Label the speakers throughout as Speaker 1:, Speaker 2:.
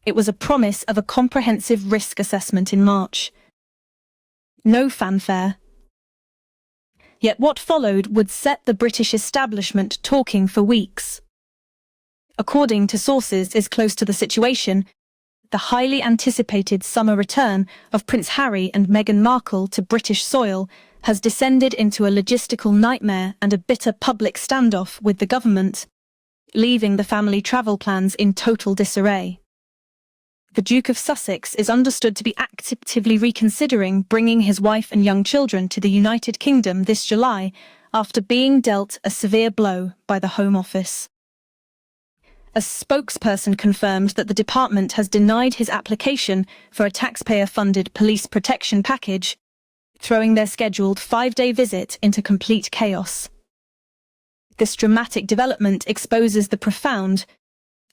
Speaker 1: it was a promise of a comprehensive risk assessment in March. No fanfare. Yet what followed would set the British establishment talking for weeks. According to sources close to the situation, the highly anticipated summer return of Prince Harry and Meghan Markle to British soil has descended into a logistical nightmare and a bitter public standoff with the government, leaving the family travel plans in total disarray. The Duke of Sussex is understood to be actively reconsidering bringing his wife and young children to the United Kingdom this July after being dealt a severe blow by the Home Office. A spokesperson confirmed that the department has denied his application for a taxpayer-funded police protection package, throwing their scheduled 5-day visit into complete chaos. This dramatic development exposes the profound,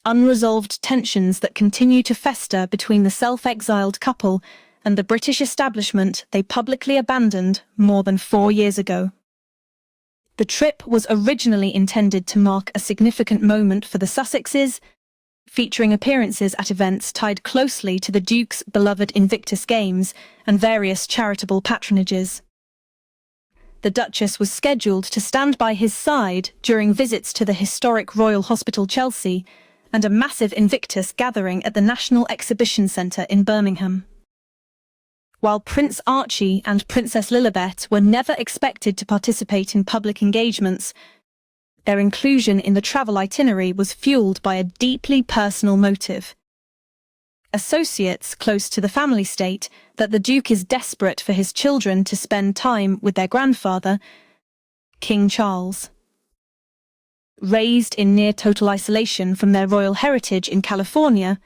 Speaker 1: unresolved tensions that continue to fester between the self-exiled couple and the British establishment they publicly abandoned more than 4 years ago. The trip was originally intended to mark a significant moment for the Sussexes, featuring appearances at events tied closely to the Duke's beloved Invictus Games and various charitable patronages. The Duchess was scheduled to stand by his side during visits to the historic Royal Hospital Chelsea and a massive Invictus gathering at the National Exhibition Centre in Birmingham. While Prince Archie and Princess Lilibet were never expected to participate in public engagements, their inclusion in the travel itinerary was fueled by a deeply personal motive. Associates close to the family state that the Duke is desperate for his children to spend time with their grandfather, King Charles. Raised in near-total isolation from their royal heritage in California,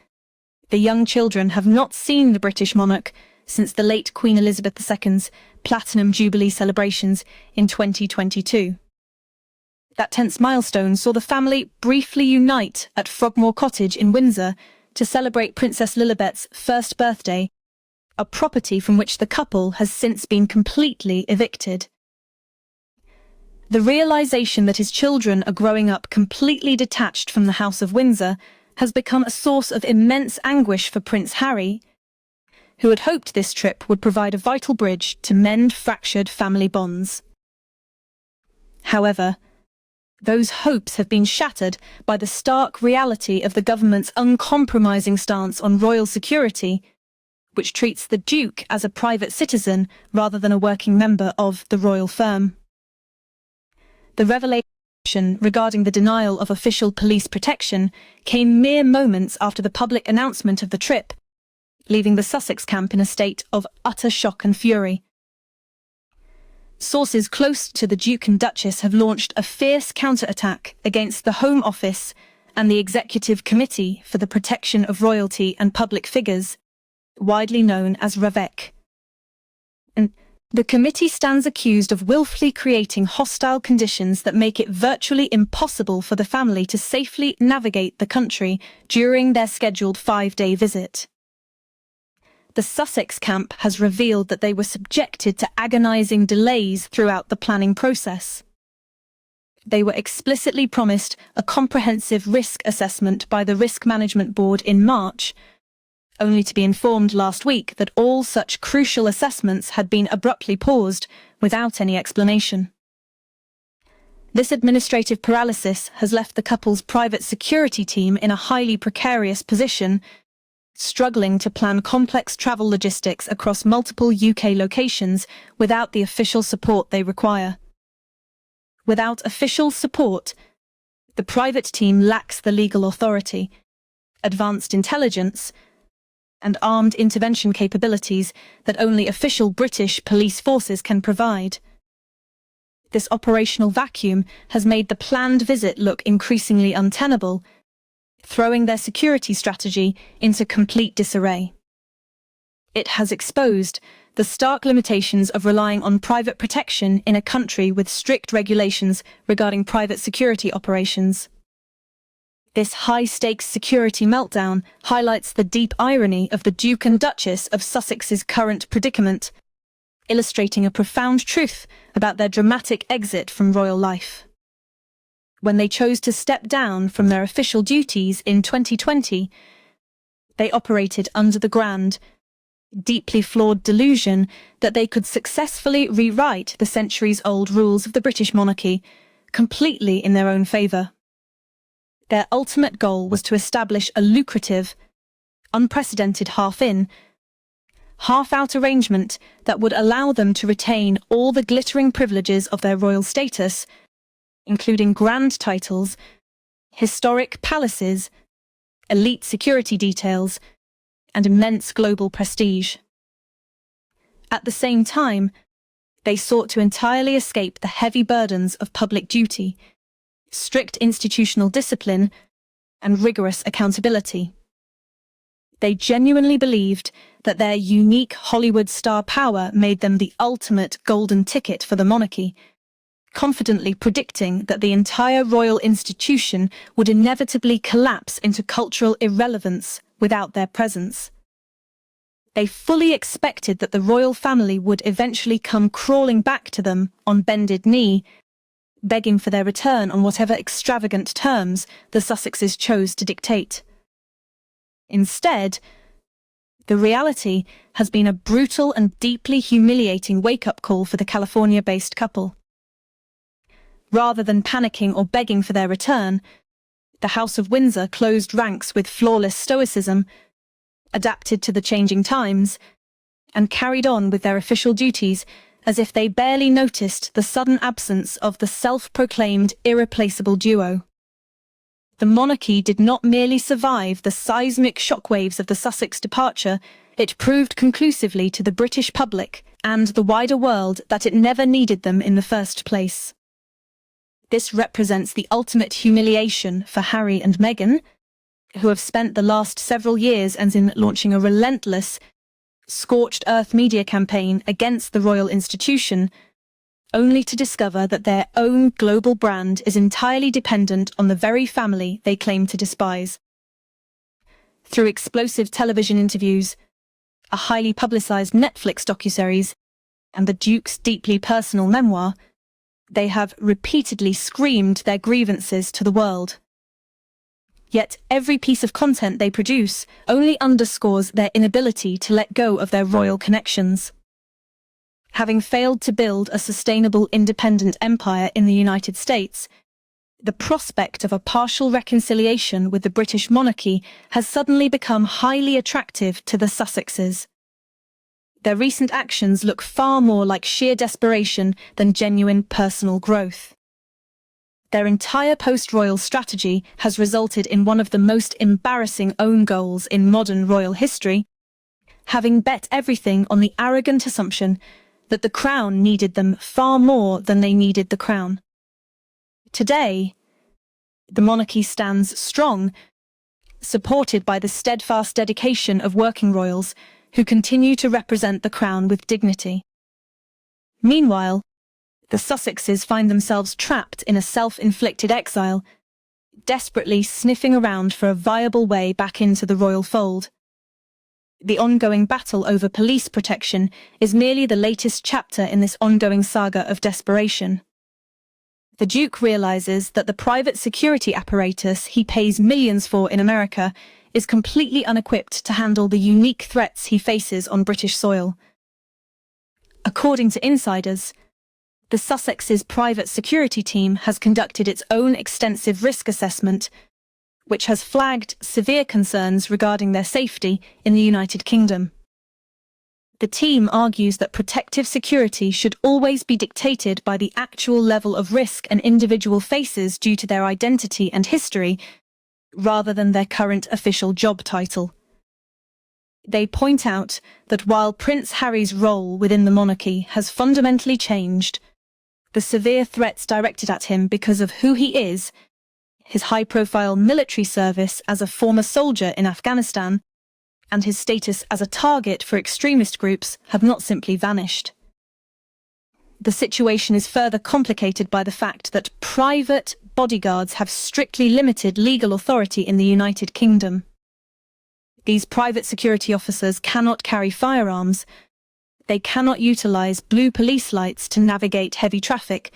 Speaker 1: the young children have not seen the British monarch since the late Queen Elizabeth II's Platinum Jubilee celebrations in 2022. That tense milestone saw the family briefly unite at Frogmore Cottage in Windsor to celebrate Princess Lilibet's first birthday, a property from which the couple has since been completely evicted. The realization that his children are growing up completely detached from the House of Windsor has become a source of immense anguish for Prince Harry, who had hoped this trip would provide a vital bridge to mend fractured family bonds. However, those hopes have been shattered by the stark reality of the government's uncompromising stance on royal security, which treats the Duke as a private citizen rather than a working member of the royal firm. The revelation regarding the denial of official police protection came mere moments after the public announcement of the trip, leaving the Sussex camp in a state of utter shock and fury. Sources close to the Duke and Duchess have launched a fierce counterattack against the Home Office and the Executive Committee for the Protection of Royalty and Public Figures, widely known as REVEC. And the committee stands accused of willfully creating hostile conditions that make it virtually impossible for the family to safely navigate the country during their scheduled 5-day visit. The Sussex camp has revealed that they were subjected to agonizing delays throughout the planning process. They were explicitly promised a comprehensive risk assessment by the Risk Management Board in March, only to be informed last week that all such crucial assessments had been abruptly paused without any explanation. This administrative paralysis has left the couple's private security team in a highly precarious position, struggling to plan complex travel logistics across multiple UK locations without the official support they require. Without official support, the private team lacks the legal authority, advanced intelligence, and armed intervention capabilities that only official British police forces can provide. This operational vacuum has made the planned visit look increasingly untenable, throwing their security strategy into complete disarray. It has exposed the stark limitations of relying on private protection in a country with strict regulations regarding private security operations. This high-stakes security meltdown highlights the deep irony of the Duke and Duchess of Sussex's current predicament, illustrating a profound truth about their dramatic exit from royal life. When they chose to step down from their official duties in 2020, They operated under the grand, deeply flawed delusion that they could successfully rewrite the centuries-old rules of the British monarchy completely in their own favour. Their ultimate goal was to establish a lucrative, unprecedented half-in, half-out arrangement that would allow them to retain all the glittering privileges of their royal status, including grand titles, historic palaces, elite security details, and immense global prestige. At the same time, they sought to entirely escape the heavy burdens of public duty, strict institutional discipline, and rigorous accountability. They genuinely believed that their unique Hollywood star power made them the ultimate golden ticket for the monarchy, confidently predicting that the entire royal institution would inevitably collapse into cultural irrelevance without their presence. They fully expected that the royal family would eventually come crawling back to them on bended knee, begging for their return on whatever extravagant terms the Sussexes chose to dictate. Instead, the reality has been a brutal and deeply humiliating wake-up call for the California-based couple. Rather than panicking or begging for their return, the House of Windsor closed ranks with flawless stoicism, adapted to the changing times, and carried on with their official duties as if they barely noticed the sudden absence of the self-proclaimed irreplaceable duo. The monarchy did not merely survive the seismic shockwaves of the Sussex departure, it proved conclusively to the British public and the wider world that it never needed them in the first place. This represents the ultimate humiliation for Harry and Meghan, who have spent the last several years in launching a relentless, scorched earth media campaign against the royal institution, only to discover that their own global brand is entirely dependent on the very family they claim to despise. Through explosive television interviews, a highly publicised Netflix docuseries, and the Duke's deeply personal memoir, they have repeatedly screamed their grievances to the world. Yet every piece of content they produce only underscores their inability to let go of their royal connections. Having failed to build a sustainable independent empire in the United States, the prospect of a partial reconciliation with the British monarchy has suddenly become highly attractive to the Sussexes. Their recent actions look far more like sheer desperation than genuine personal growth. Their entire post-royal strategy has resulted in one of the most embarrassing own goals in modern royal history, having bet everything on the arrogant assumption that the crown needed them far more than they needed the crown. Today, the monarchy stands strong, supported by the steadfast dedication of working royals who continue to represent the crown with dignity. Meanwhile, the Sussexes find themselves trapped in a self-inflicted exile, desperately sniffing around for a viable way back into the royal fold. The ongoing battle over police protection is merely the latest chapter in this ongoing saga of desperation. The Duke realises that the private security apparatus he pays millions for in America is completely unequipped to handle the unique threats he faces on British soil. According to insiders, the Sussex's private security team has conducted its own extensive risk assessment, which has flagged severe concerns regarding their safety in the United Kingdom. The team argues that protective security should always be dictated by the actual level of risk an individual faces due to their identity and history, rather than their current official job title. They point out that while Prince Harry's role within the monarchy has fundamentally changed, the severe threats directed at him because of who he is, his high-profile military service as a former soldier in Afghanistan, and his status as a target for extremist groups have not simply vanished. The situation is further complicated by the fact that private bodyguards have strictly limited legal authority in the United Kingdom. These private security officers cannot carry firearms, they cannot utilise blue police lights to navigate heavy traffic,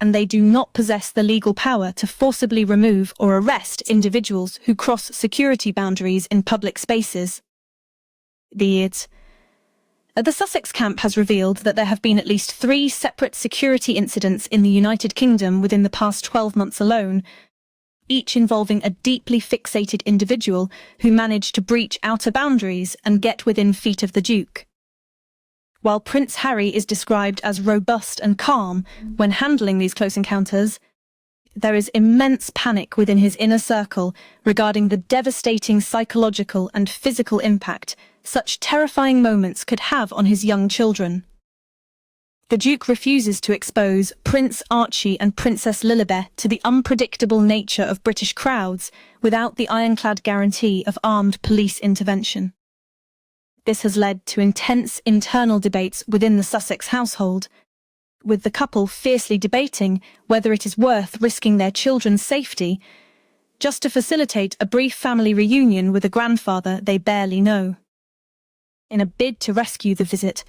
Speaker 1: and they do not possess the legal power to forcibly remove or arrest individuals who cross security boundaries in public spaces. The Sussex camp has revealed that there have been at least 3 separate security incidents in the United Kingdom within the past 12 months alone, each involving a deeply fixated individual who managed to breach outer boundaries and get within feet of the Duke. While Prince Harry is described as robust and calm when handling these close encounters, there is immense panic within his inner circle regarding the devastating psychological and physical impact such terrifying moments could have on his young children. The Duke refuses to expose Prince Archie and Princess Lilibet to the unpredictable nature of British crowds without the ironclad guarantee of armed police intervention. This has led to intense internal debates within the Sussex household, with the couple fiercely debating whether it is worth risking their children's safety just to facilitate a brief family reunion with a grandfather they barely know. In a bid to rescue the visit,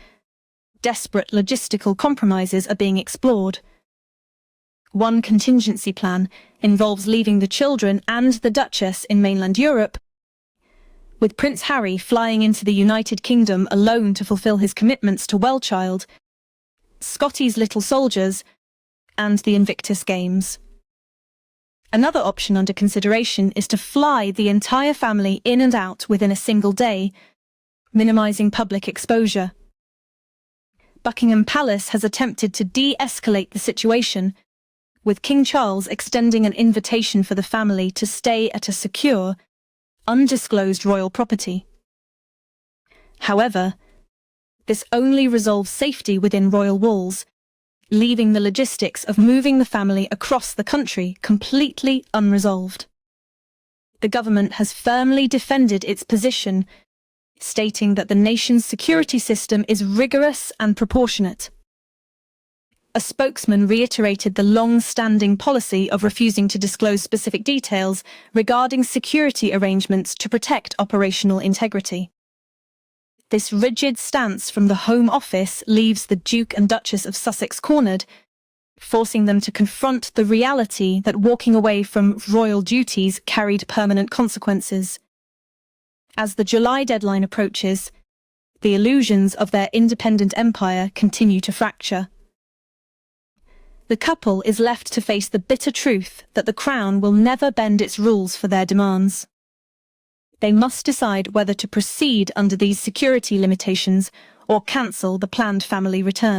Speaker 1: desperate logistical compromises are being explored. One contingency plan involves leaving the children and the Duchess in mainland Europe, with Prince Harry flying into the United Kingdom alone to fulfill his commitments to Wellchild, Scotty's Little Soldiers, and the Invictus Games. Another option under consideration is to fly the entire family in and out within a single day, minimising public exposure. Buckingham Palace has attempted to de-escalate the situation, with King Charles extending an invitation for the family to stay at a secure, undisclosed royal property. However, this only resolves safety within royal walls, leaving the logistics of moving the family across the country completely unresolved. The government has firmly defended its position, stating that the nation's security system is rigorous and proportionate. A spokesman reiterated the long-standing policy of refusing to disclose specific details regarding security arrangements to protect operational integrity. This rigid stance from the Home Office leaves the Duke and Duchess of Sussex cornered, forcing them to confront the reality that walking away from royal duties carried permanent consequences. As the July deadline approaches, the illusions of their independent empire continue to fracture. The couple is left to face the bitter truth that the Crown will never bend its rules for their demands. They must decide whether to proceed under these security limitations or cancel the planned family return.